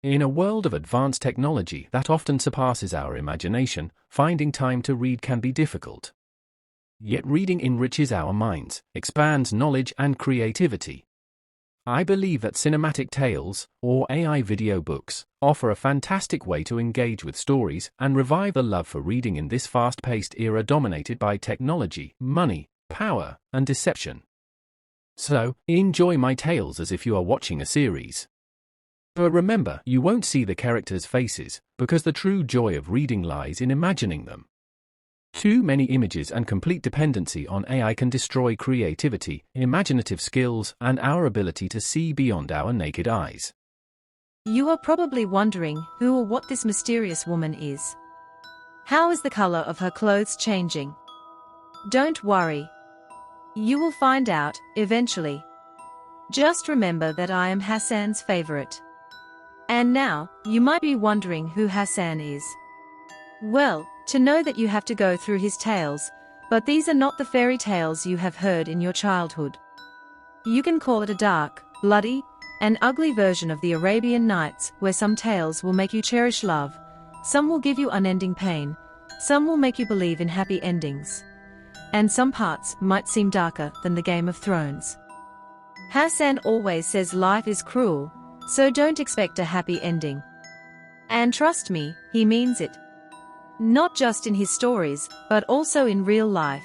In a world of advanced technology that often surpasses our imagination, finding time to read can be difficult. Yet reading enriches our minds, expands knowledge and creativity. I believe that cinematic tales, or AI video books, offer a fantastic way to engage with stories and revive the love for reading in this fast-paced era dominated by technology, money, power, and deception. So, enjoy my tales as if you are watching a series. But remember, you won't see the characters' faces, because the true joy of reading lies in imagining them. Too many images and complete dependency on AI can destroy creativity, imaginative skills, and our ability to see beyond our naked eyes. You are probably wondering who or what this mysterious woman is. How is the color of her clothes changing? Don't worry. You will find out, eventually. Just remember that I am Hasan's favorite. And now, you might be wondering who Hasan is. Well, to know that you have to go through his tales, but these are not the fairy tales you have heard in your childhood. You can call it a dark, bloody, and ugly version of the Arabian Nights, where some tales will make you cherish love, some will give you unending pain, some will make you believe in happy endings, and some parts might seem darker than the Game of Thrones. Hasan always says life is cruel, so don't expect a happy ending. And trust me, he means it. Not just in his stories, but also in real life.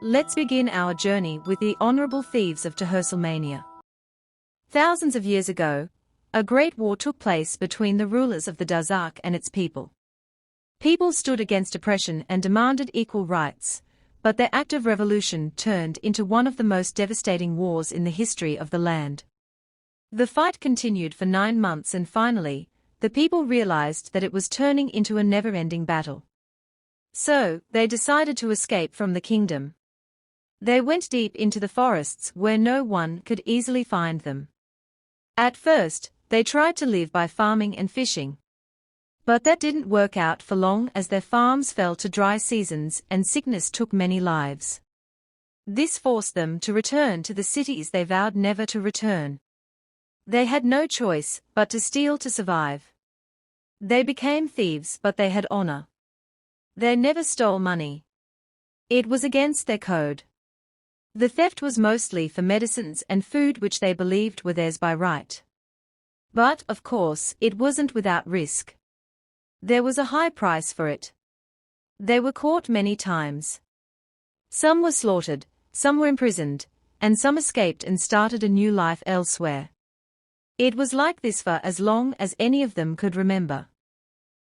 Let's begin our journey with the honorable thieves of Tahersalmania. Thousands of years ago, a great war took place between the rulers of the Darzaakh and its people. People stood against oppression and demanded equal rights, but their act of revolution turned into one of the most devastating wars in the history of the land. The fight continued for 9 months and finally, the people realized that it was turning into a never-ending battle. So, they decided to escape from the kingdom. They went deep into the forests where no one could easily find them. At first, they tried to live by farming and fishing. But that didn't work out for long as their farms fell to dry seasons and sickness took many lives. This forced them to return to the cities they vowed never to return. They had no choice but to steal to survive. They became thieves, but they had honor. They never stole money. It was against their code. The theft was mostly for medicines and food which they believed were theirs by right. But, of course, it wasn't without risk. There was a high price for it. They were caught many times. Some were slaughtered, some were imprisoned, and some escaped and started a new life elsewhere. It was like this for as long as any of them could remember.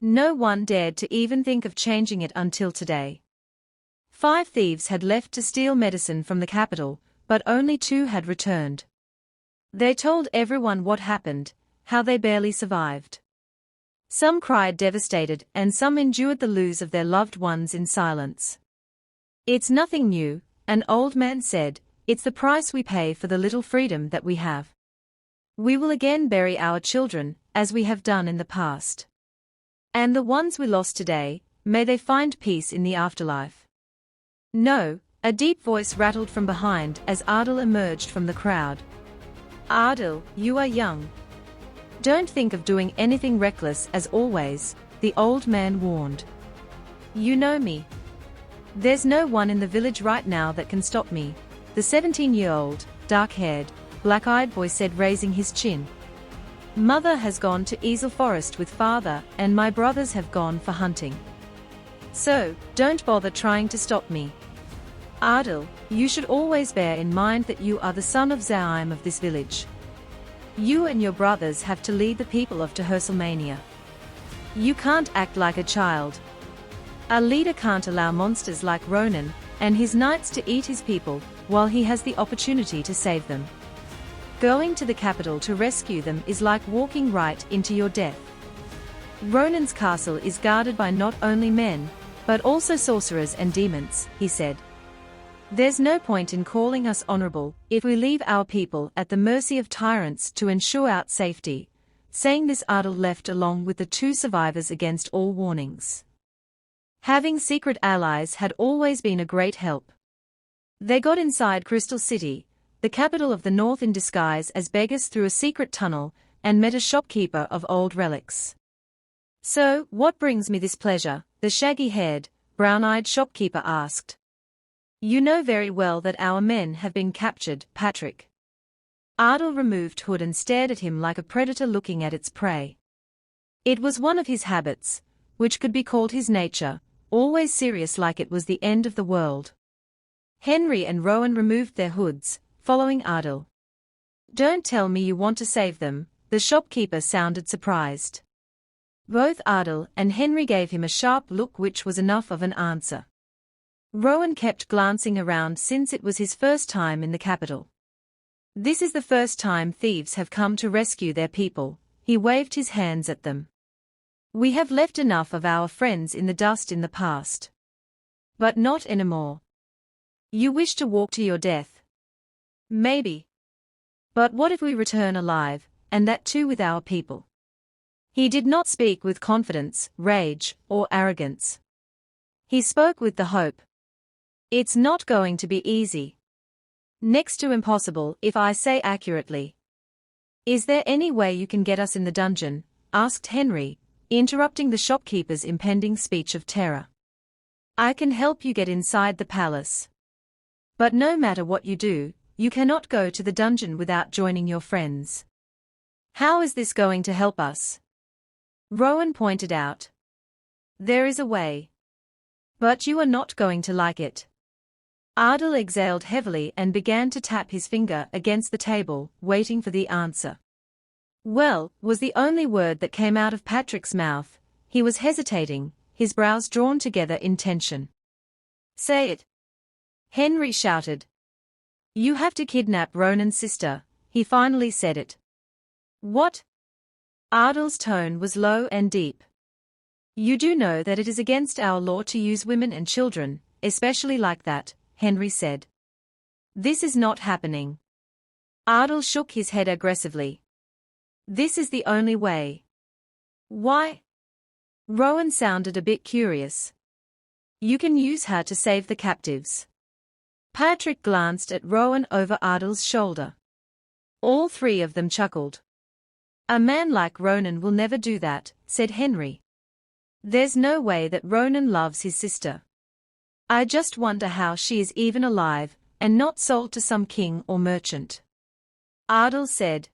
No one dared to even think of changing it until today. 5 thieves had left to steal medicine from the capital, but only 2 had returned. They told everyone what happened, how they barely survived. Some cried devastated and some endured the loss of their loved ones in silence. It's nothing new, an old man said, it's the price we pay for the little freedom that we have. We will again bury our children, as we have done in the past. And the ones we lost today, may they find peace in the afterlife. No, a deep voice rattled from behind as Ardel emerged from the crowd. Aadil, you are young. Don't think of doing anything reckless as always, the old man warned. You know me. There's no one in the village right now that can stop me, the 17-year-old, dark-haired, black-eyed boy said, raising his chin. Mother has gone to Easel Forest with father and my brothers have gone for hunting. So, don't bother trying to stop me. Ardel, you should always bear in mind that you are the son of Zaim of this village. You and your brothers have to lead the people of Tahersalmania. You can't act like a child. A leader can't allow monsters like Ronan and his knights to eat his people while he has the opportunity to save them. Going to the capital to rescue them is like walking right into your death. Ronan's castle is guarded by not only men, but also sorcerers and demons, he said. There's no point in calling us honorable if we leave our people at the mercy of tyrants to ensure our safety. Saying this, Ardel left along with the 2 survivors against all warnings. Having secret allies had always been a great help. They got inside Crystal City, the capital of the north, in disguise as beggars through a secret tunnel and met a shopkeeper of old relics. "So, what brings me this pleasure?" the shaggy-haired, brown-eyed shopkeeper asked. "You know very well that our men have been captured, Patrick." Ardel removed hood and stared at him like a predator looking at its prey. It was one of his habits, which could be called his nature, always serious like it was the end of the world. Henry and Rowan removed their hoods, following Ardel. "Don't tell me you want to save them," the shopkeeper sounded surprised. Both Ardel and Henry gave him a sharp look, which was enough of an answer. Rowan kept glancing around since it was his first time in the capital. "This is the first time thieves have come to rescue their people," he waved his hands at them. "We have left enough of our friends in the dust in the past. But not anymore. You wish to walk to your death? Maybe. But what if we return alive, and that too with our people?" He did not speak with confidence, rage, or arrogance. He spoke with the hope. "It's not going to be easy. Next to impossible, if I say accurately." "Is there any way you can get us in the dungeon?" asked Henry, interrupting the shopkeeper's impending speech of terror. "I can help you get inside the palace. But no matter what you do, you cannot go to the dungeon without joining your friends." "How is this going to help us?" Rowan pointed out. "There is a way. But you are not going to like it." Ardel exhaled heavily and began to tap his finger against the table, waiting for the answer. "Well," was the only word that came out of Patrick's mouth. He was hesitating, his brows drawn together in tension. "Say it," Henry shouted. "You have to kidnap Ronan's sister," he finally said it. "What?" Ardel's tone was low and deep. "You do know that it is against our law to use women and children, especially like that," Henry said. "This is not happening." Ardel shook his head aggressively. "This is the only way." "Why?" Rowan sounded a bit curious. "You can use her to save the captives." Patrick glanced at Rowan over Ardel's shoulder. All three of them chuckled. "A man like Ronan will never do that," said Henry. "There's no way that Ronan loves his sister. I just wonder how she is even alive, and not sold to some king or merchant." Ardel said.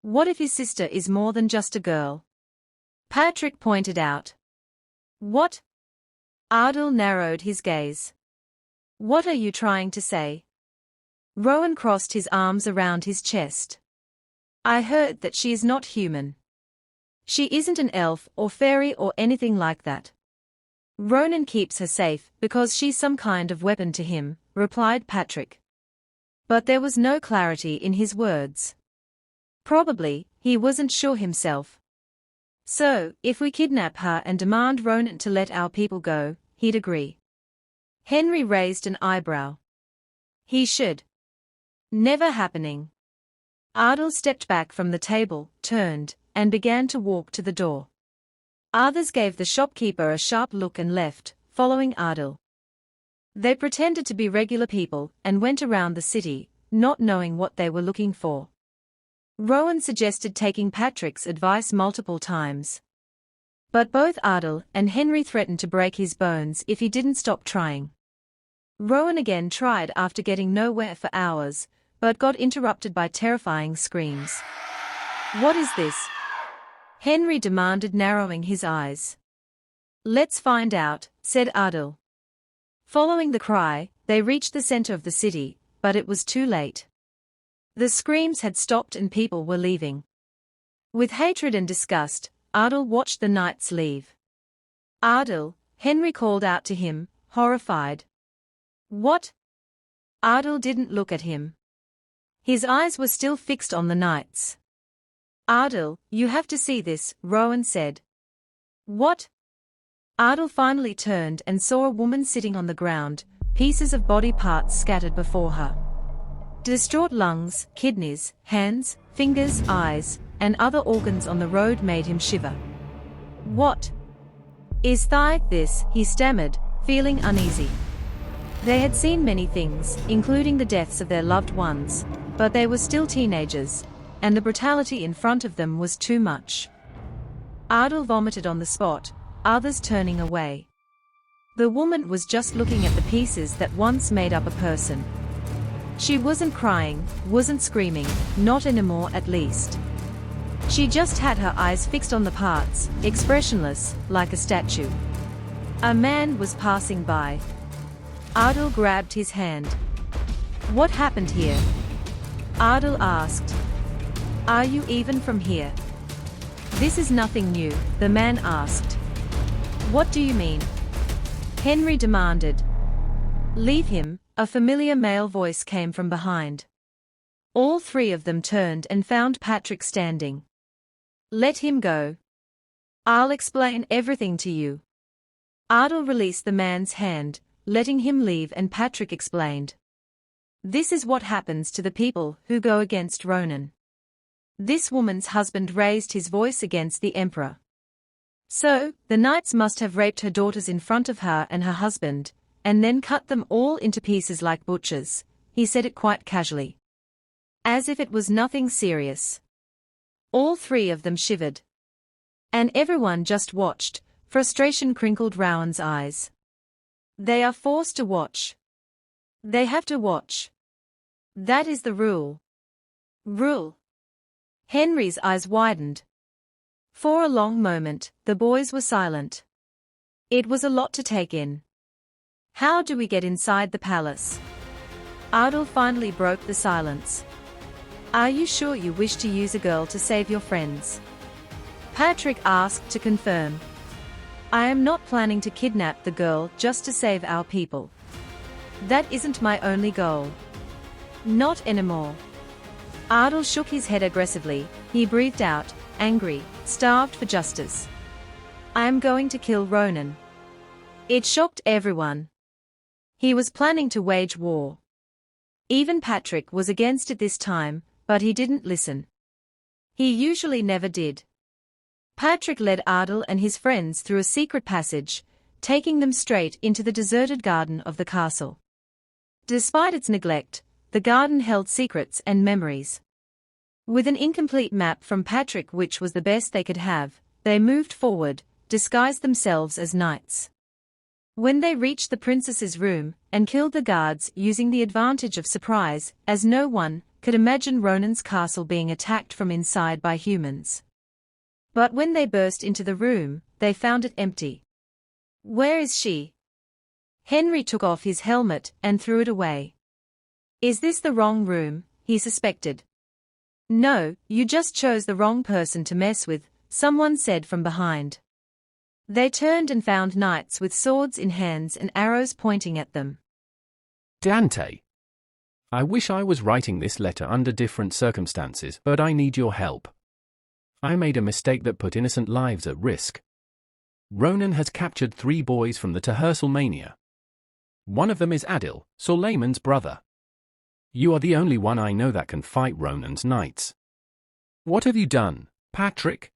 "What if his sister is more than just a girl?" Patrick pointed out. "What?" Ardel narrowed his gaze. "What are you trying to say?" Rowan crossed his arms around his chest. "I heard that she is not human. She isn't an elf or fairy or anything like that. Ronan keeps her safe because she's some kind of weapon to him," replied Patrick. But there was no clarity in his words. Probably, he wasn't sure himself. "So, if we kidnap her and demand Ronan to let our people go, he'd agree?" Henry raised an eyebrow. "He should." "Never happening." Ardel stepped back from the table, turned, and began to walk to the door. Others gave the shopkeeper a sharp look and left, following Ardel. They pretended to be regular people and went around the city, not knowing what they were looking for. Rowan suggested taking Patrick's advice multiple times. But both Ardel and Henry threatened to break his bones if he didn't stop trying. Rowan again tried after getting nowhere for hours, but got interrupted by terrifying screams. "What is this?" Henry demanded, narrowing his eyes. "Let's find out," said Ardel. Following the cry, they reached the center of the city, but it was too late. The screams had stopped and people were leaving. With hatred and disgust, Ardel watched the knights leave. "Ardel," Henry called out to him, horrified. "What?" Ardel didn't look at him. His eyes were still fixed on the knights. "Ardel, you have to see this," Rowan said. "What?" Ardel finally turned and saw a woman sitting on the ground, pieces of body parts scattered before her. Distraught lungs, kidneys, hands, fingers, eyes, and other organs on the road made him shiver. "What is this?" he stammered, feeling uneasy. They had seen many things, including the deaths of their loved ones, but they were still teenagers, and the brutality in front of them was too much. Ardel vomited on the spot, others turning away. The woman was just looking at the pieces that once made up a person. She wasn't crying, wasn't screaming, not anymore at least. She just had her eyes fixed on the parts, expressionless, like a statue. A man was passing by. Aadil grabbed his hand. "What happened here?" Aadil asked. "Are you even from here?" "This is nothing new," the man asked. "What do you mean?" Henry demanded. "Leave him," a familiar male voice came from behind. All three of them turned and found Patrick standing. "Let him go. I'll explain everything to you." Ardel released the man's hand, letting him leave, and Patrick explained. "This is what happens to the people who go against Ronan. This woman's husband raised his voice against the emperor. So, the knights must have raped her daughters in front of her and her husband, and then cut them all into pieces like butchers." He said it quite casually, as if it was nothing serious. All three of them shivered. And everyone just watched. Frustration crinkled Rowan's eyes. "They are forced to watch. They have to watch. That is the rule." "Rule?" Henry's eyes widened. For a long moment, the boys were silent. It was a lot to take in. "How do we get inside the palace?" Ardel finally broke the silence. "Are you sure you wish to use a girl to save your friends?" Patrick asked to confirm. "I am not planning to kidnap the girl just to save our people. That isn't my only goal. Not anymore." Ardel shook his head aggressively. He breathed out, angry, starved for justice. "I am going to kill Ronan." It shocked everyone. He was planning to wage war. Even Patrick was against it this time, but he didn't listen. He usually never did. Patrick led Ardel and his friends through a secret passage, taking them straight into the deserted garden of the castle. Despite its neglect, the garden held secrets and memories. With an incomplete map from Patrick, which was the best they could have, they moved forward, disguised themselves as knights. When they reached the princess's room, and killed the guards using the advantage of surprise, as no one could imagine Ronan's castle being attacked from inside by humans. But when they burst into the room, they found it empty. "Where is she?" Henry took off his helmet and threw it away. "Is this the wrong room?" he suspected. "No, you just chose the wrong person to mess with," someone said from behind. They turned and found knights with swords in hands and arrows pointing at them. Dante. I wish I was writing this letter under different circumstances, but I need your help. I made a mistake that put innocent lives at risk. Ronan has captured 3 boys from the Tahersalmania. One of them is Aadil, Suleiman's brother. You are the only one I know that can fight Ronan's knights. What have you done, Patrick?